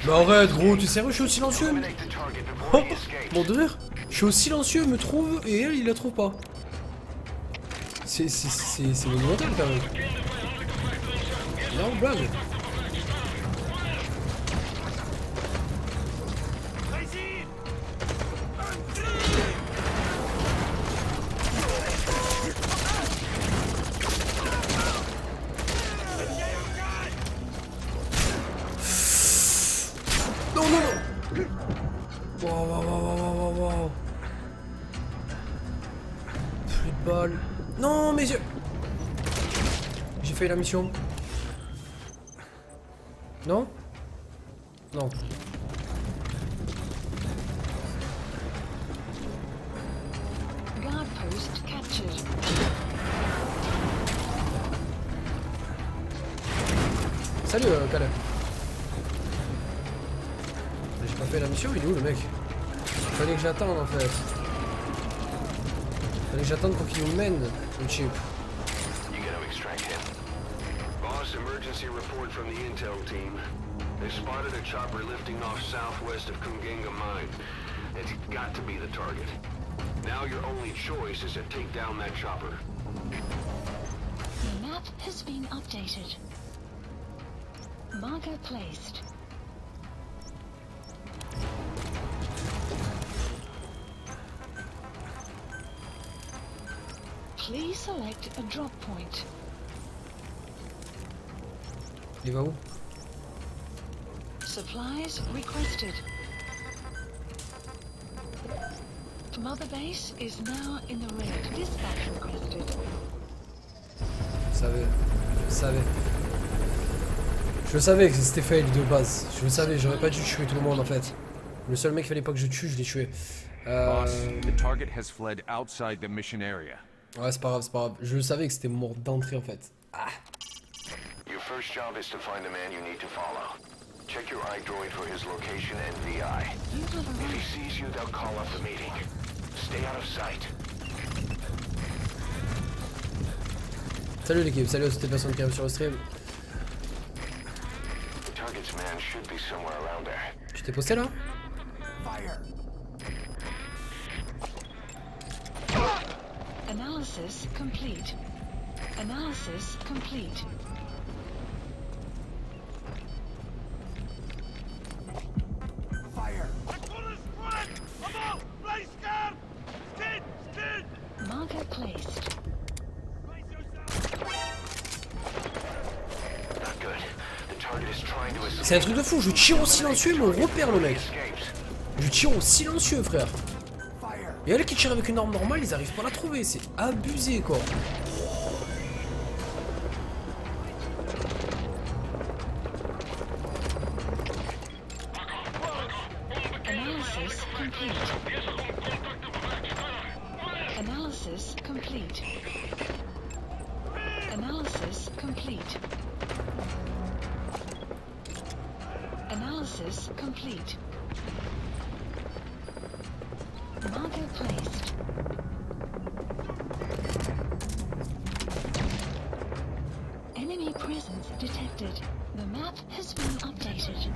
Mais arrête gros, t'es sérieux, je suis au silencieux. Oh, mon de rire. Je suis au silencieux, me trouve, et elle, il la trouve pas. C'est monumental quand même. Non, blague. Non, non, non. Wow, wow, wow, wow, wow, wow. Plus de balles. Non, mes yeux. J'ai fait la mission. Non? Non. Salut Caleb. J'ai pas fait la mission, il est où le mec? Fallait que j'attende en fait. Fallait que j'attende pour qu'il nous mène le chip. Emergency report from the intel team. They spotted a chopper lifting off southwest of Kungenga mine. It's got to be the target. Now your only choice is to take down that chopper. The map has been updated. Marker placed. Please select a drop point. Il va où? Supplies requested. Mother base is now in the red. Dispatch requested. Je savais que c'était fail de base. Je le savais, j'aurais pas dû tuer tout le monde en fait. Le seul mec qu'il fallait pas que je tue, je l'ai tué. Boss, the target has fled outside the mission area. Ouais, c'est pas grave, c'est pas grave. Je savais que c'était mort d'entrée en fait. Ah. Your first job is to find the man you need to follow. Check your iDroid for his location and VI. If he sees you, they'll call off the meeting. Stay out of sight. Salut l'équipe, salut à toutes les personnes qui arrivent sur le stream. Target's man should be somewhere around there. Tu t'es posté là? Analysis complete. Analysis complete. Marker placed. C'est un truc de fou, je tire au silencieux, mais on repère le mec. Je tire au silencieux, frère. Et elle qui tire avec une arme normale, ils arrivent pas à la trouver, c'est abusé quoi. Analysis complete. Analysis complete. Analysis complete. Analysis complete. Marker placed. Enemy presence detected. The map has been updated.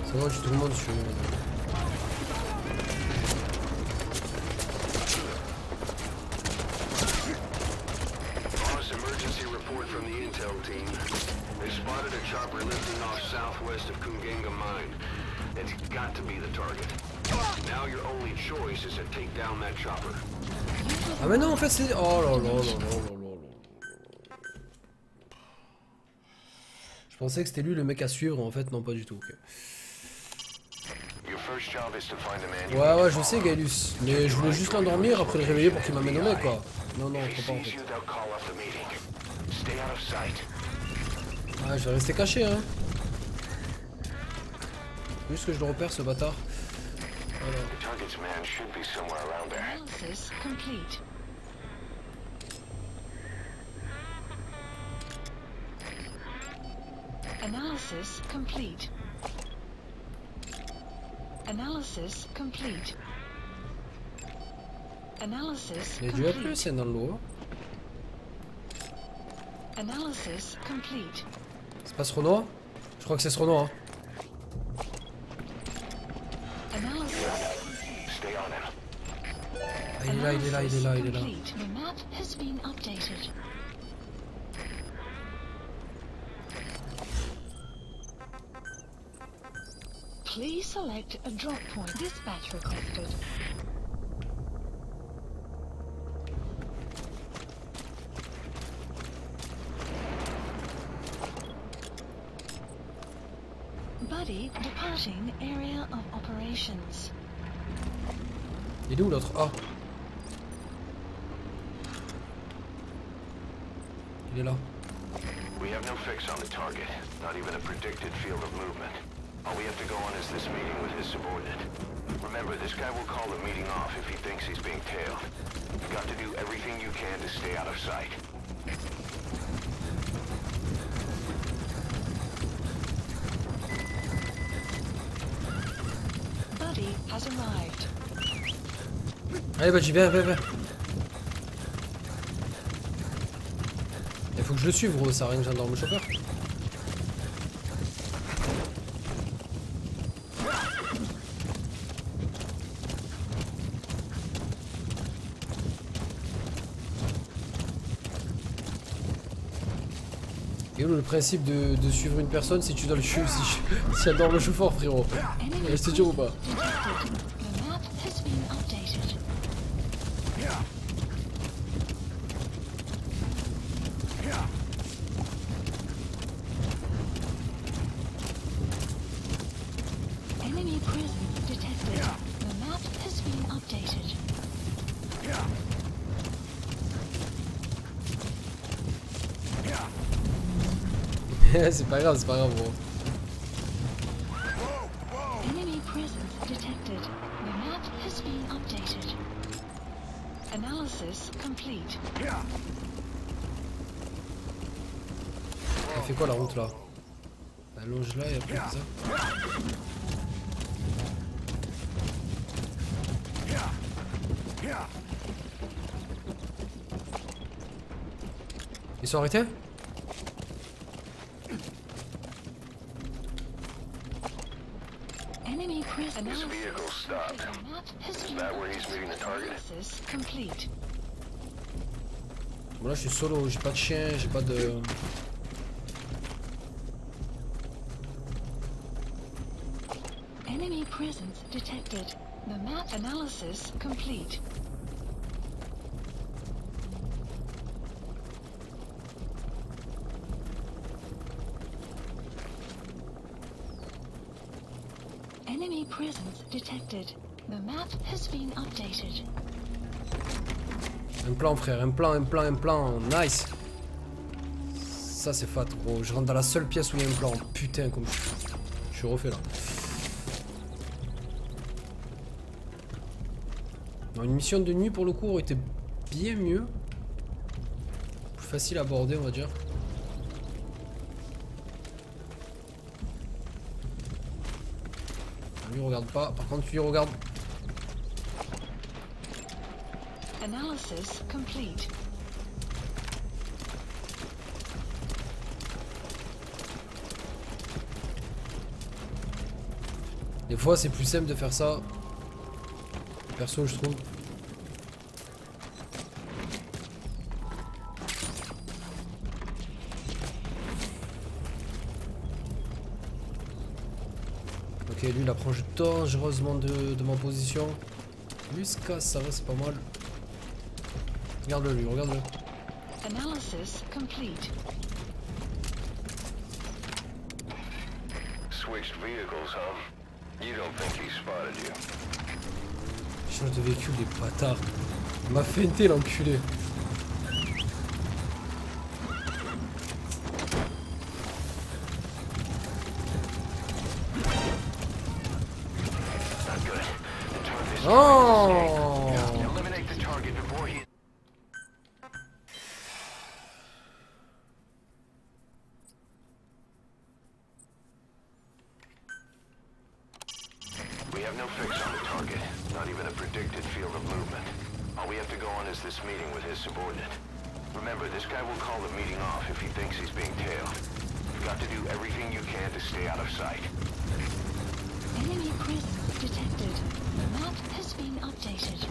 C'est bon, je suis tout le monde sur. Emergency report from the intel team. They spotted a chopper lifting off southwest of Kungenga mine. It's got to be the target. Now your only choice is to take down that chopper. Ah mais non en fait c'est... Oh là là là là là là. Je pensais que c'était lui le mec à suivre, en fait non pas du tout. Okay. Ouais je sais Gaelus, mais je voulais juste l'endormir après le réveiller pour qu'il m'amène au mec quoi. Non non faut pas en fait. Ouais je vais rester caché hein. Juste que je le repère ce bâtard. The target's man should be somewhere around there. Analysis complete. Analysis complete. Analysis complete. Analysis Il y a du A+, complete. c'est dans le lot. Analysis complete. C'est pas ce Renoir? Je crois que c'est ce Renoir. Hein. Analysis. Stay on him. Ah, il est là, il est là, il est là, il est là. Complete. The map has been updated. Please select a drop point. Dispatch requested. Buddy departing area of operations. Il est où l'autre? Ah. Il est là. We have no fix on the target, not even a predicted field of movement. All we have to go on is this meeting with his subordinate. Remember, this guy will call the meeting off if he thinks he's being tailed. You've got to do everything you can to stay out of sight. Buddy has arrived. Allez, Badji, viens, viens, viens. Il faut que je le suive, gros, ça a rien que j'adore le chauffeur. Et où le principe de suivre une personne si tu dois le suivre, si j'adore le chauffeur, frérot. Je te dis ou pas? Detected. The map has been updated. Enemy presence detected. The map has been updated. C'est pas grave, gros. Enemy presence detected. The map has been updated. Analysis complete. Elle fait quoi la route là? Elle longe là et après comme ça. Ils sont arrêtés? Enemy presence. His vehicle stopped. The map has Is been that where he's meeting the target? Analysis complete. Bon là je suis solo, j'ai pas de chien, j'ai pas de... Enemy presence detected. The map analysis complete. Enemy presence detected. The map has been updated. Un plan frère, un plan, nice. Ça c'est fat gros, je rentre dans la seule pièce où il y a un plan, putain comme je suis refait là. Non, une mission de nuit pour le coup aurait été bien mieux. Plus facile à aborder on va dire. Lui regarde pas, par contre lui regarde. Analysis complete. Des fois c'est plus simple de faire ça. Perso je trouve. Ok lui il approche dangereusement de ma position. Lui se casse, ça va c'est pas mal. Regarde-le lui, regarde-le. Analysis complete. Switched vehicles, huh? You don't think he spotted you? Change de véhicule des bâtards. Il m'a feinté l'enculé. Not good. Oh. Eliminate the target before he... We have no fix on the target, not even a predicted field of movement. All we have to go on is this meeting with his subordinate. Remember, this guy will call the meeting off if he thinks he's being tailed. You've got to do everything you can to stay out of sight. Enemy presence detected. The map has been updated.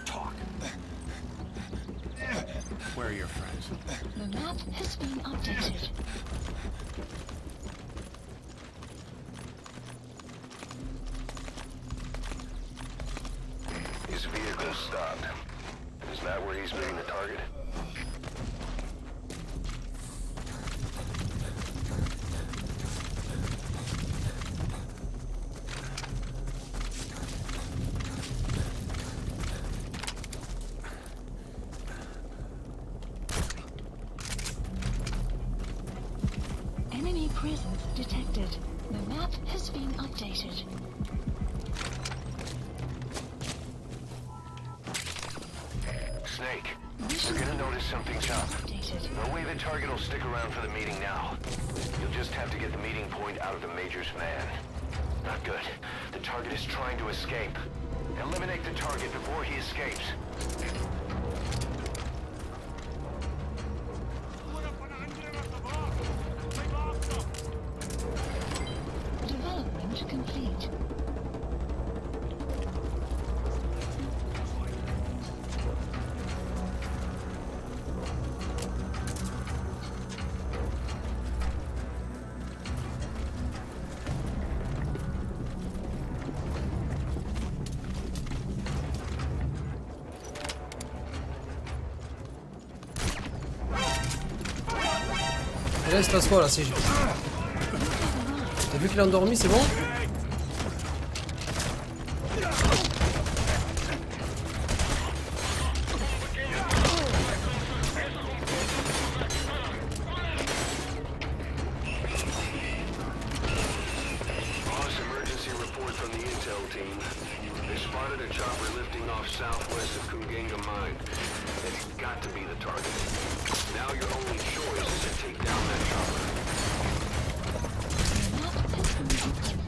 Talk. Where are your friends? The map has been updated. His vehicle stopped. Is that where he's meeting the target? Enemy presence detected. The map has been updated. Snake, you're gonna notice something's up. Updated. No way the target will stick around for the meeting now. You'll just have to get the meeting point out of the Major's van. Not good. The target is trying to escape. Eliminate the target before he escapes. Development complete. Et là il se passe quoi là? C'est... T'as vu qu'il est endormi, c'est bon? Boss, emergency report from the intel team. They spotted a chopper lifting off southwest of Kungenga Mine. It's got to be the target. Now your only choice is to take down that chopper. The map has been updated.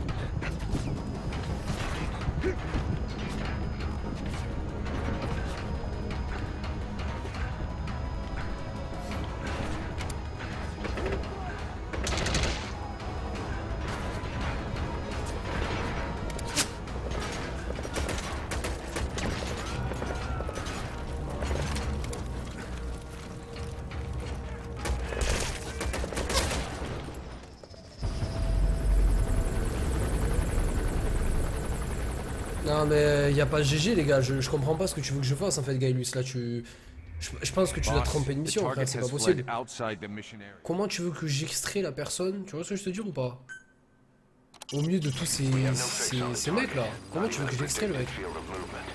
Non mais y a pas GG les gars, je comprends pas ce que tu veux que je fasse en fait Gailus, là tu... Je pense que tu dois te tromper de the mission frère, target c'est has pas fled possible. outside the mission area. Comment tu veux que j'extrais la personne? Tu vois ce que je te dis ou pas? Au milieu de tous ces mecs là, comment tu veux que j'extrais le mec? Field of movement.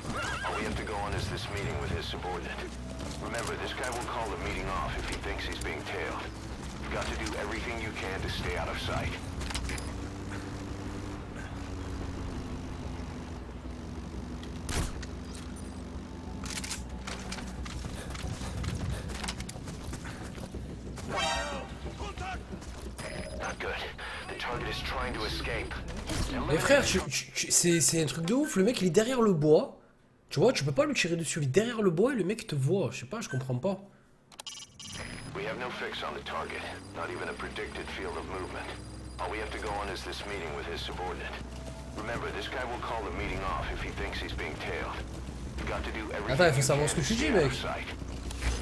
All we have to go on is this meeting with his subordinate. Remember, this guy will call the meeting off if he thinks he's being tailed. You've got to do everything you can to stay out of sight. Not good. The target is trying to escape. Mais frère, c'est un truc de ouf, le mec il est derrière le bois. Tu vois, tu peux pas lui tirer dessus, il est derrière le bois et le mec te voit, je sais pas, je comprends pas. We have no fix on the target, not even a predicted field of movement. All we have to go on is this meeting with his subordinate. Remember, this guy will call the meeting off if he thinks he's being tailed. You've got to do everything Attends, il faut you savoir can ce que to tu dis, stay out mec. of sight.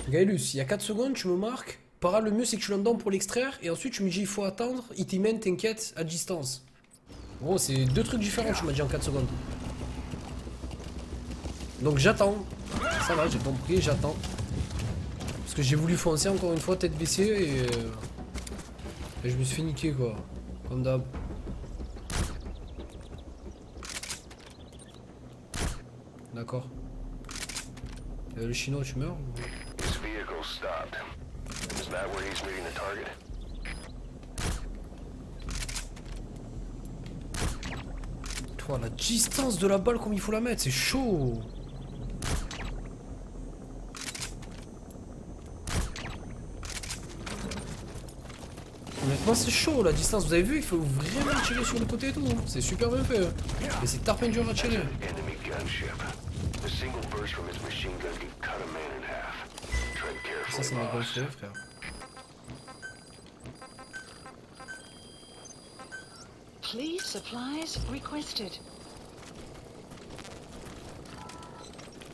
Gailus, il y a 4 secondes, tu me marques. Para, le mieux c'est que tu l'entends pour l'extraire et ensuite tu me dis il faut attendre, il t'y t'inquiète, à distance. Gros, c'est deux trucs différents, tu m'as dit en 4 secondes. Donc j'attends. Ça va, j'ai compris, j'attends. Parce que j'ai voulu foncer encore une fois, tête baissée et je me suis fait niquer quoi. Comme d'hab. D'accord. Le chinois, tu meurs ou... His vehicle stopped. Is that where he's meeting the target? Oh, la distance de la balle, comme il faut la mettre, c'est chaud. Honnêtement, c'est chaud la distance. Vous avez vu, il faut vraiment tirer sur le côté et tout. C'est super bien fait. Et c'est tarpin dur à tirer. Ça, c'est ma grosse frère. Please supplies requested.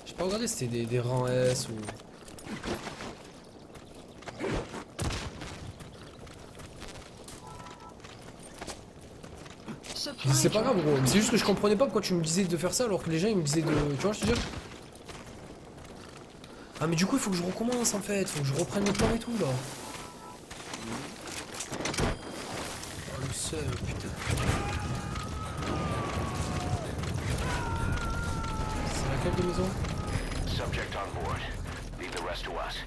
J'ai pas regardé si c'était des rangs S ou... C'est pas grave gros, c'est juste que je comprenais pas pourquoi tu me disais de faire ça alors que les gens ils me disaient de... Tu vois je te dis. Ah mais du coup il faut que je recommence en fait, faut que je reprenne le plan et tout là. Oh le seul putain. C'est laquelle de maison? Subject on board. Leave the rest to us.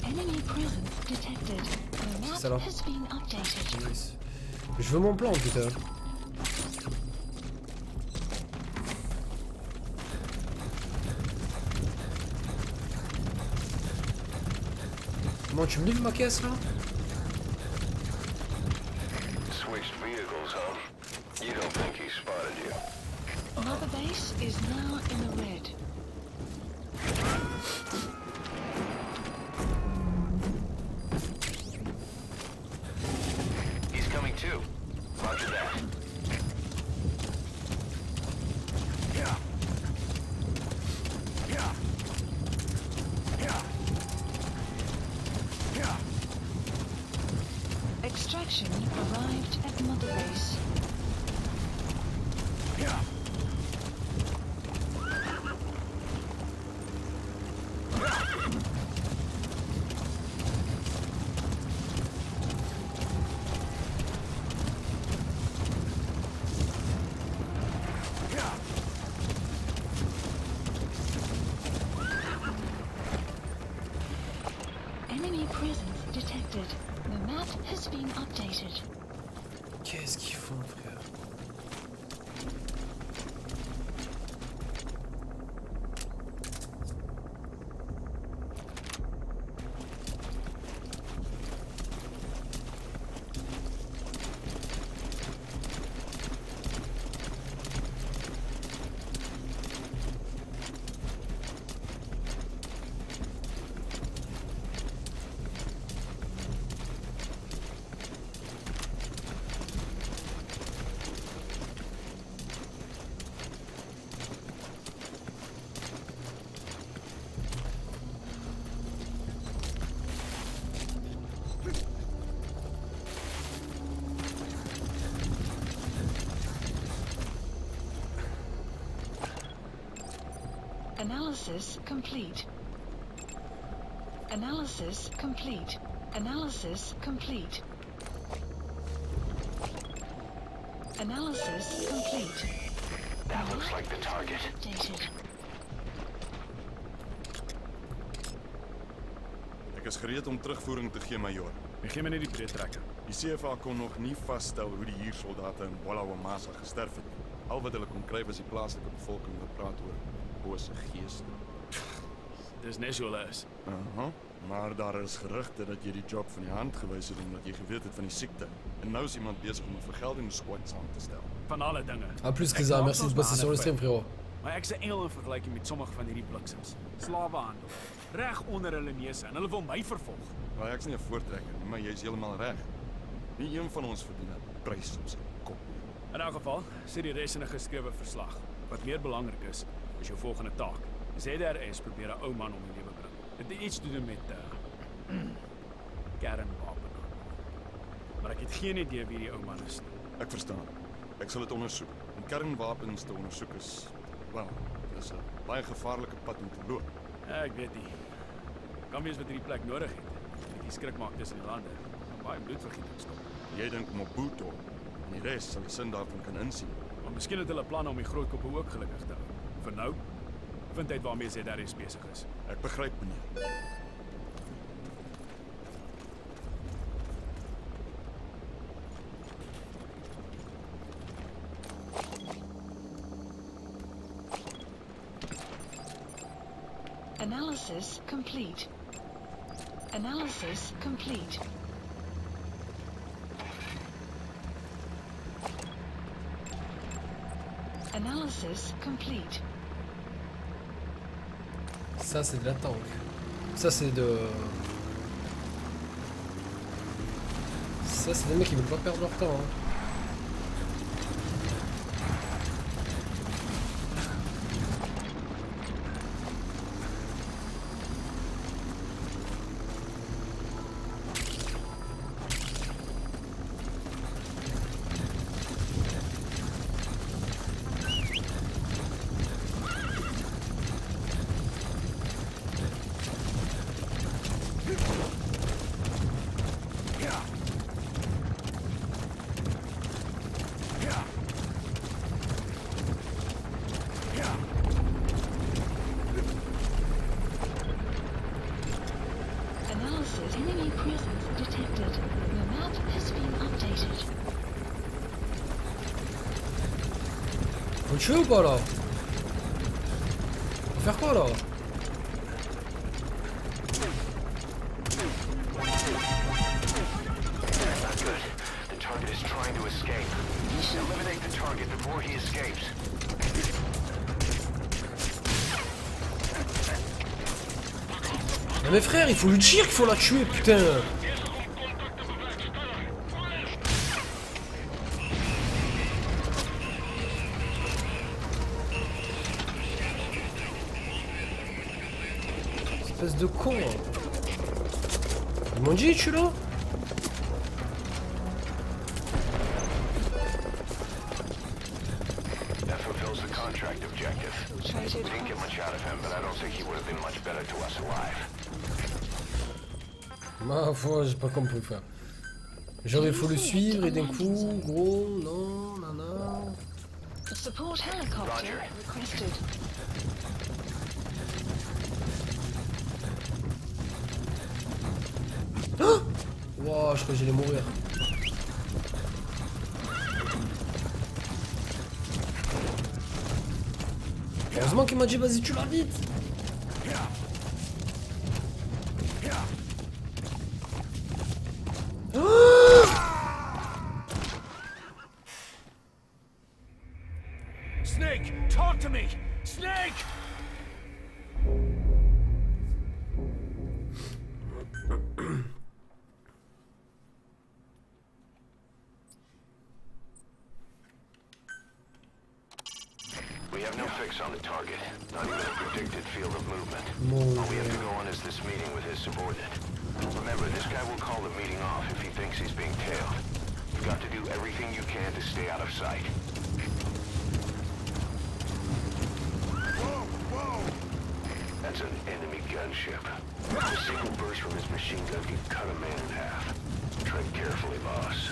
Enemy presence detected. The map Ça, là. has been updated. Nice. Je veux mon plan putain. Comment tu me livres ma caisse là? Switched vehicles, huh? You don't think he spotted you? Mother base is now in the red. He's coming too. Roger that. Yeah. Yeah. Yeah. Yeah. Extraction arrived at Mother base. Yeah. Enemy presence detected. The map has been updated. Qu'est-ce qu'ils font frère? Analysis complete. Analysis complete. Analysis complete. Analysis complete. That looks like the target. Updated. Ek is gereed om terugvoering te gee, majoor. Ek gee my net die breedtrekker. Die CFA kon nog nie vasstel hoe die huursoldate in Wallawamasa gesterf het nie. Al wat hulle kon kry was die plaaslike bevolking wat praat oor bose geeste. Dis net so hulle is. Maar daar is gerugte dat jy die job van die hand gewys het omdat jy geweet het van die siekte. En nou is iemand besig om 'n vergeldingssquad saam te stel. Van alle dinge. Ah plus que ça, merci de passer sur le stream frérot. Maar ek se engel in vergelyking met sommige van hierdie bliksems. Slawehandel. Reg onder hulle neuse en hulle wil my vervolg. Maar ek's nie 'n voortrekker nie, maar jy's heeltemal reg. Nie een van ons verdien 'n prys op sy kop. In elk geval, sê die res in 'n geskrewe verslag. Wat meer belangrik is jou volgende taak. ZRS probeer 'n ou man om die lewe bring. Dit het iets te doen met kernwapen. Maar ek het geen idee wie die ou man is nie. Ek verstaan. Ek sal dit ondersoek. En kernwapens te ondersoek is, wel, dis 'n baie gevaarlike pad om te loop. Ja, ek weet nie. Kan wees wat hierdie plek nodig het. Die skrik maak tussen die lande. Baie bloedvergieting stop. Jy dink Mobutu en die res sal die sin daarvan kan insien. Maar miskien het hulle planne om die groot koppe ook gelukkig te hou. Vir nou, vind uit waarmee ZRS besig is. Ek begryp, meneer. Analysis complete. Analysis complete. Analysis complete. Ça c'est de la tank. Ça c'est de... Ça c'est des mecs qui veulent pas perdre leur temps. Hein. Enemy presence detected. The map has been updated. Faut le tuer ou pas là? Faut faire quoi là? Not good. The target is trying to escape. Eliminate the target before he escapes. Mais mes frères, il faut lui dire qu'il faut la tuer, putain. Espèce de con. Ils m'ont dit, tu là? That fulfills the contract objective. We didn't get much out of him, but I don't think he would have been much better to us alive. Ma foi, j'ai pas compris faire. Genre il faut le suivre et d'un coup, gros, non, nana. Support helicopter requested. Wow, je crois que j'allais mourir. Heureusement qu'il m'a dit vas-y tu vas vite. Snake, talk to me! Snake! We have no fix on the target, not even a predicted field of movement. All we have to go on is this meeting with his subordinate. Remember, this guy will call the meeting off if he thinks he's being tailed. You've got to do everything you can to stay out of sight. That's an enemy gunship. A single burst from his machine gun can cut a man in half. Tread carefully, boss.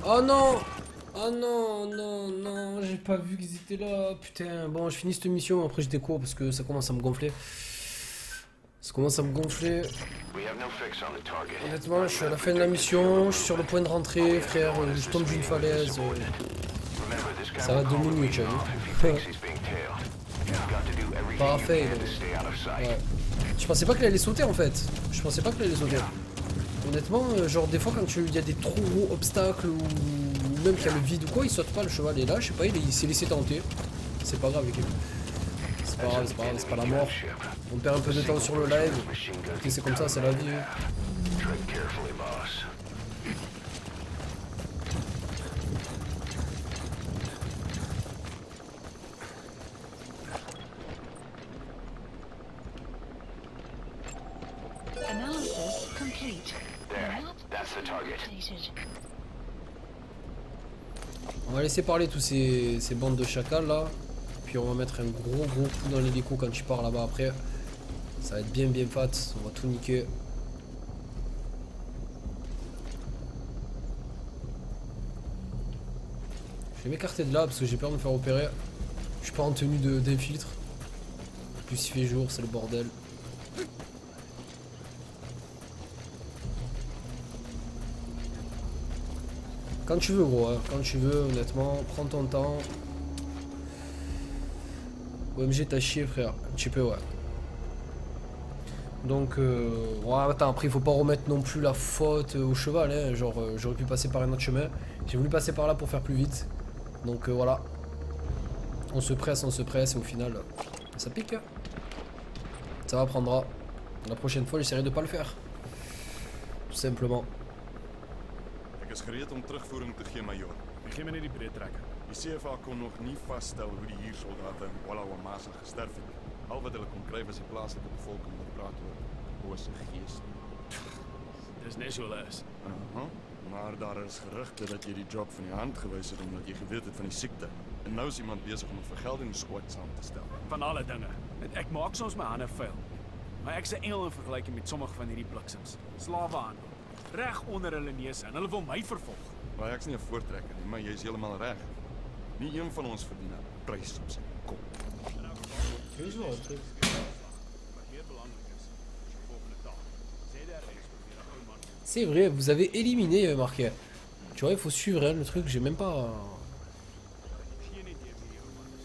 Oh non! Oh non, non, non, j'ai pas vu qu'ils étaient là. Putain, bon, je finis cette mission, après je découvre parce que ça commence à me gonfler. Ça commence à me gonfler. Honnêtement, je suis à la fin de la mission, je suis sur le point de rentrer, frère, je tombe d'une falaise. Ça va 2 minutes, tu vois. Parfait. Ouais. Je pensais pas qu'il allait sauter en fait. Je pensais pas qu'il allait sauter. Honnêtement, genre des fois quand il y a des trop gros obstacles ou même qu'il y a le vide ou quoi, il saute pas le cheval. Et là, je sais pas, il s'est laissé tenter. C'est pas grave, les gars. C'est pas grave, c'est pas grave, c'est pas la mort. On perd un peu de temps sur le live. Écoutez, c'est comme ça, c'est la vie. Analysis complete. On va laisser parler tous ces bandes de chacals là. Puis on va mettre un gros coup dans l'hélico quand tu pars là-bas après. Ça va être bien fat, on va tout niquer. Je vais m'écarter de là parce que j'ai peur de me faire opérer. Je suis pas en tenue d'infiltre. Plus il fait jour, c'est le bordel. Quand tu veux gros, hein. Quand tu veux, honnêtement, prends ton temps. OMG t'as chié frère, un petit peu ouais. Donc ouais, attends, après il faut pas remettre non plus la faute au cheval, hein. Genre j'aurais pu passer par un autre chemin. J'ai voulu passer par là pour faire plus vite. Donc voilà. On se presse et au final ça pique. Hein. Ça m'apprendra. La prochaine fois j'essaierai de pas le faire. Tout simplement. Ek is gereed om terugvoering te gee, majoor. Begin met die breed trekken. Die CFA kon nog nie vasstel hoe die huursoldate in Wallawamasa gesterf het. Al wat hulle kon kry was die plaaslike bevolking wat praat oor bose geeste. Dis net so les. Maar daar is gerugte dat jy die job van die hand gewys het omdat jy geweet het van die siekte. En nou is iemand besig om 'n vergeldingssquad saam te stel. Van alle dinge. Ek maak soms my hande vuil. Maar ek's 'n engel in vergelyking met sommige van hierdie bliksems. Slawehandel. Reg onder hulle neus en hulle wil my vervolg. Maar ek's nie 'n voortrekker nie, maar jy's heeltemal reg. Nie een van ons verdien 'n prys op sy kop. Here's what Wat meer belangrik is, is jou volgende taak. ZRS probeer 'n ou man. C'est vrai, vous avez éliminé marqué. Tu vois, il faut suivre hein, le truc, j'ai même pas... Geen idee wie die ou man is.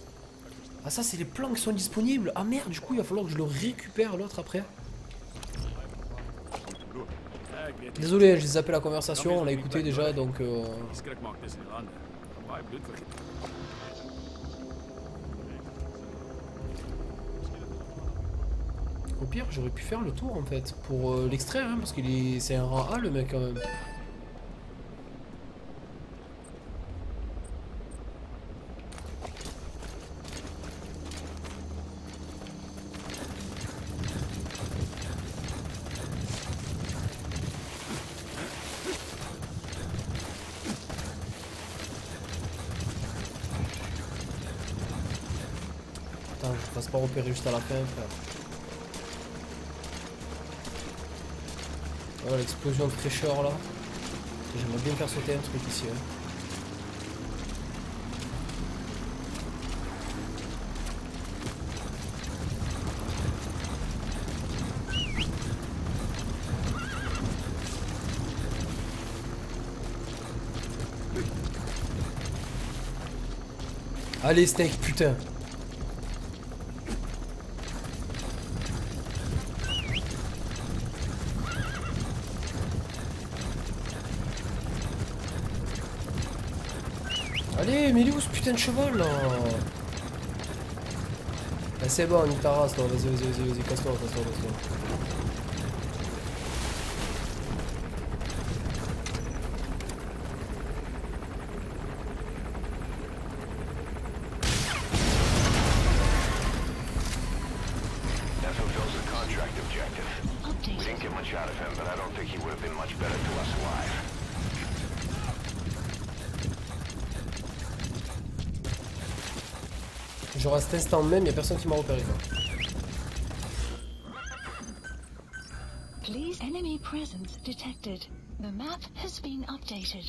Ah ça c'est les plans qui sont disponibles. Ah merde, du coup il va falloir que je le récupère l'autre après. Ek weet nie. Désolé, j'ai zappé la conversation, on l'a écouté déjà donc... Die skrik maak tussen die lande. Baie bloed vergiet. Au pire, j'aurais pu faire le tour en fait pour l'extraire, hein, parce qu'il est, c'est un rang A le mec quand même. Attends, je passe pas repérer juste à la fin, frère. Voilà l'explosion de fraîcheur là. J'aimerais bien faire sauter un truc ici. Hein. Allez steak putain. Allez, mais il est où ce putain de cheval là? Ah, c'est bon, nique ta race là, vas-y, casse-toi. That fulfills the contract objective. We Updated. didn't get much out of him, but I don't think he would have been much better to us alive. Genre à cet instant même, y'a personne qui m'a repéré quoi. Please, enemy presence detected. The map has been updated.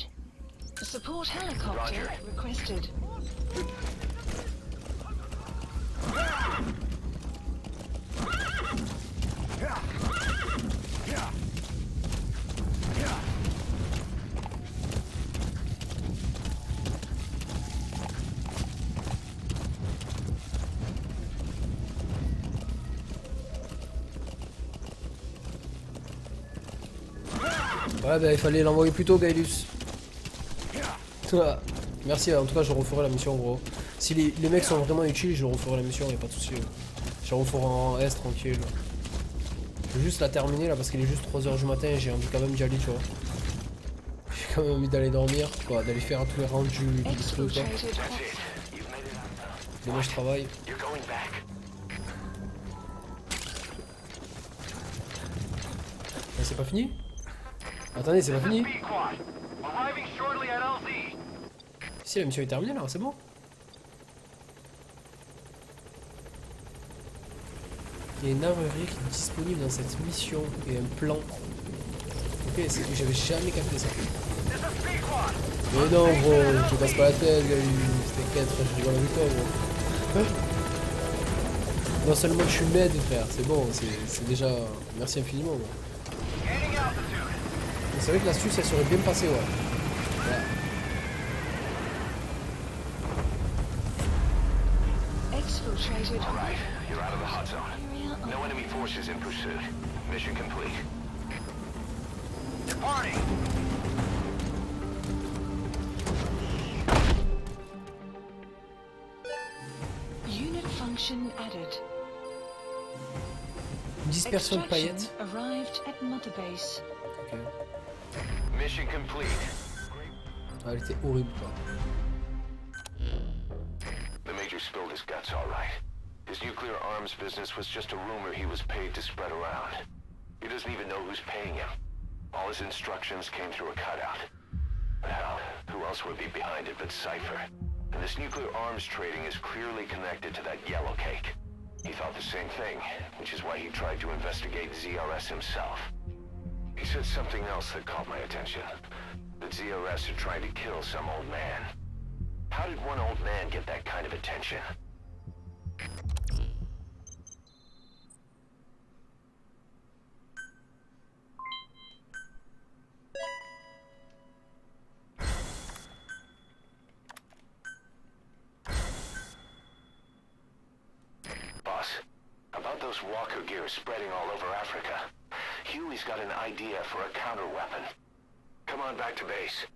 Support helicopter Roger. requested. Ouais bah il fallait l'envoyer plus tôt Gailus. Voilà. Merci, en tout cas je referai la mission gros. Si les mecs sont vraiment utiles, je referai la mission, y'a pas de souci. Je referai en S tranquille. Je vais juste la terminer là parce qu'il est juste 3h du matin et j'ai envie quand même d'y aller tu vois. J'ai quand même envie d'aller dormir, quoi, d'aller faire tous les rendus du truc quoi. Exfiltrated That's it. hostile. You've made it out. Demain je travaille. You're going back. Ah, c'est pas fini? Attendez, c'est pas fini? Quad. Arriving shortly at LZ. Si la mission est terminée là, c'est bon? Il y a une armurerie qui est disponible dans cette mission et un plan. Ok, j'avais jamais capté ça. Mais non gros, je te passe pas la tête, t'inquiète, je rigole avec toi gros. Hein? Non seulement je suis med frère, c'est bon, c'est déjà... Merci infiniment gros. C'est vrai que l'astuce elle serait bien passée ouais. Voilà. infiltrated. All right, you're out of the hot zone. No enemy forces in pursuit. Mission complete. Departing! Unit function added. Dispersion de Extraction paillettes. arrived at Mother Base. Ok. Mission complete. Ah, elle était horrible quoi. The Major spilled his guts all right. His nuclear arms business was just a rumor he was paid to spread around. He doesn't even know who's paying him. All his instructions came through a cutout. Hell, who else would be behind it but Cypher? And this nuclear arms trading is clearly connected to that yellow cake. He thought the same thing, which is why he tried to investigate ZRS himself. He said something else that caught my attention. That ZRS are trying to kill some old man. How did one old man get that kind of attention? Boss, about those walker gears spreading all over Africa, Huey's got an idea for a counter weapon. Come on back to base.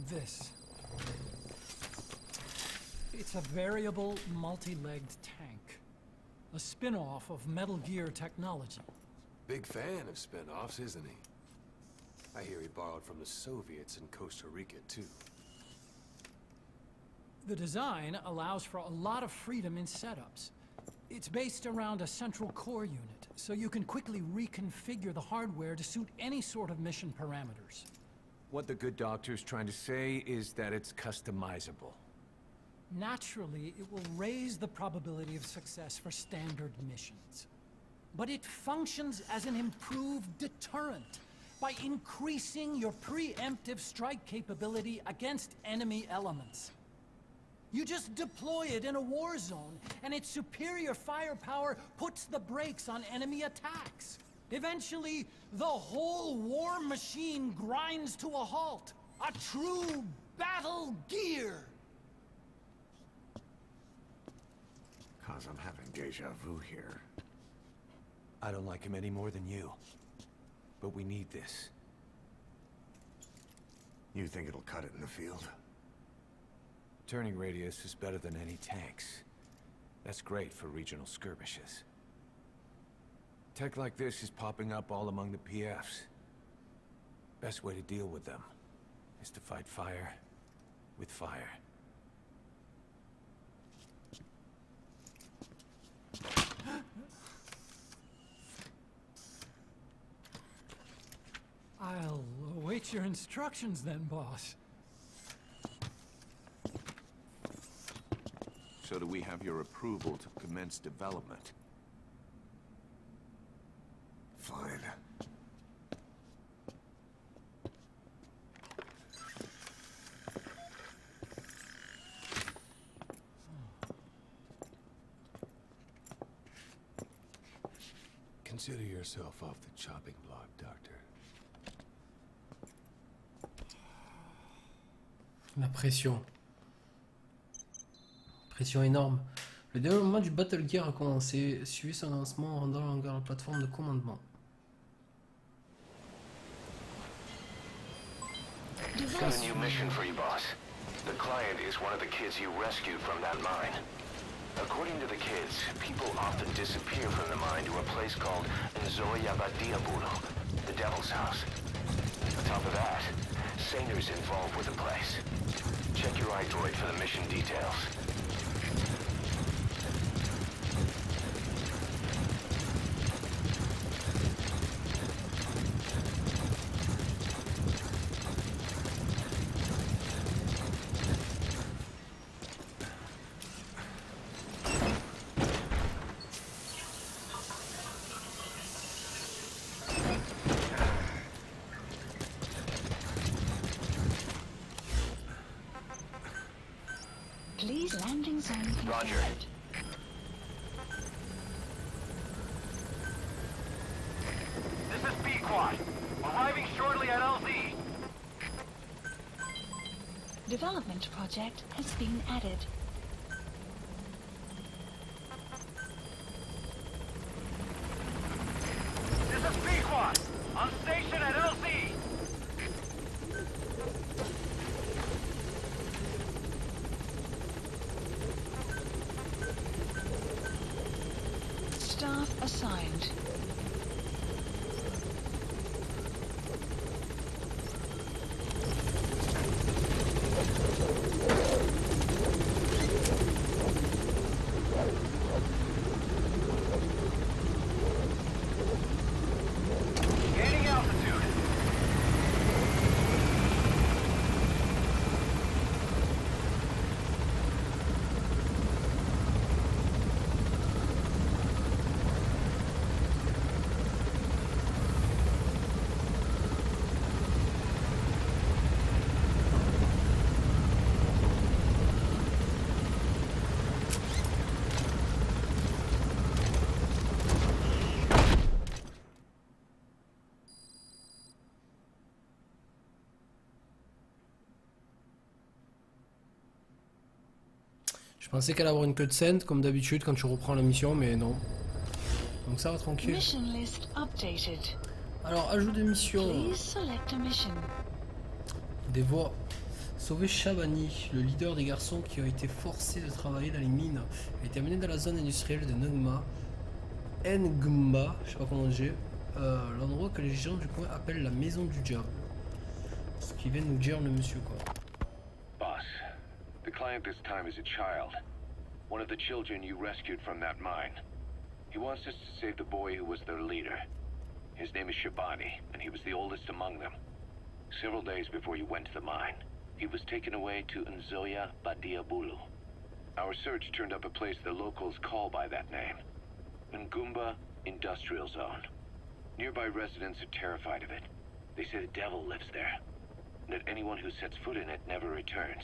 This. It's a variable, multi-legged tank. A spin-off of Metal Gear technology. Big fan of spin-offs, isn't he? I hear he borrowed from the Soviets in Costa Rica, too. The design allows for a lot of freedom in setups. It's based around a central core unit, so you can quickly reconfigure the hardware to suit any sort of mission parameters. What the good doctor's trying to say is that it's customizable. Naturally, it will raise the probability of success for standard missions. But it functions as an improved deterrent by increasing your preemptive strike capability against enemy elements. You just deploy it in a war zone, and its superior firepower puts the brakes on enemy attacks. Eventually, the whole war machine grinds to a halt. A true battle gear! Cause I'm having deja vu here. I don't like him any more than you. But we need this. You think it'll cut it in the field? Turning radius is better than any tanks. That's great for regional skirmishes. Tech like this is popping up all among the PFs. Best way to deal with them is to fight fire with fire. I'll await your instructions then, boss. So do we have your approval to commence development? Fine. Consider yourself off the chopping block, Doctor. La pression. Pression énorme. Le développement du Battle Gear a commencé, suivi son lancement en rendant la plateforme de commandement. Got a new mission for you, boss. The client is one of the kids you rescued from that mine. According to the kids, people often disappear from the mine to a place called Nzoya Badiabulu, the Devil's House. On top of that, Saner's involved with the place. Check your iDroid for the mission details. Landing zone confirmed. This is Pequod. Arriving shortly at LZ. Development project has been added. This is Pequod. On station at LZ. Staff assigned. Gaining altitude. Je pensais qu'elle allait avoir une cutscene comme d'habitude quand tu reprends la mission, mais non. Donc ça va tranquille. Mission list updated. Alors, ajout de mission. Please select a mission. Des voix. Sauver Shabani, le leader des garçons qui ont été forcés de travailler dans les mines, a été amené dans la zone industrielle de Ngumba, je sais pas comment dire, l'endroit que les gens du coin appellent la maison du diable. Ce qui vient nous dire le monsieur quoi. Boss, the client this time is a child. One of the children you rescued from that mine. He wants us to save the boy who was their leader. His name is Shabani, and he was the oldest among them. Several days before you went to the mine, he was taken away to Nzoia Badiabulu. Our search turned up a place the locals call by that name. Ngumba Industrial Zone. Nearby residents are terrified of it. They say the devil lives there, and that anyone who sets foot in it never returns.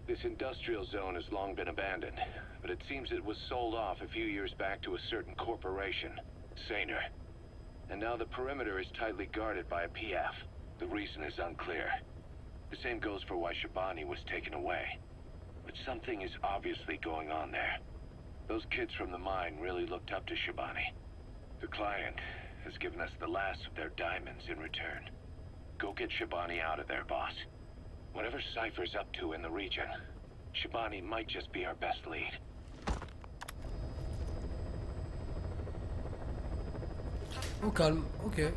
This industrial zone has long been abandoned, but it seems it was sold off a few years back to a certain corporation, Saner. And now the perimeter is tightly guarded by a PF. The reason is unclear. The same goes for why Shabani was taken away. But something is obviously going on there. Those kids from the mine really looked up to Shabani. The client has given us the last of their diamonds in return. Go get Shabani out of there, boss. Whatever Cypher's up to in the region, Shabani might just be our best lead. Au calme, ok.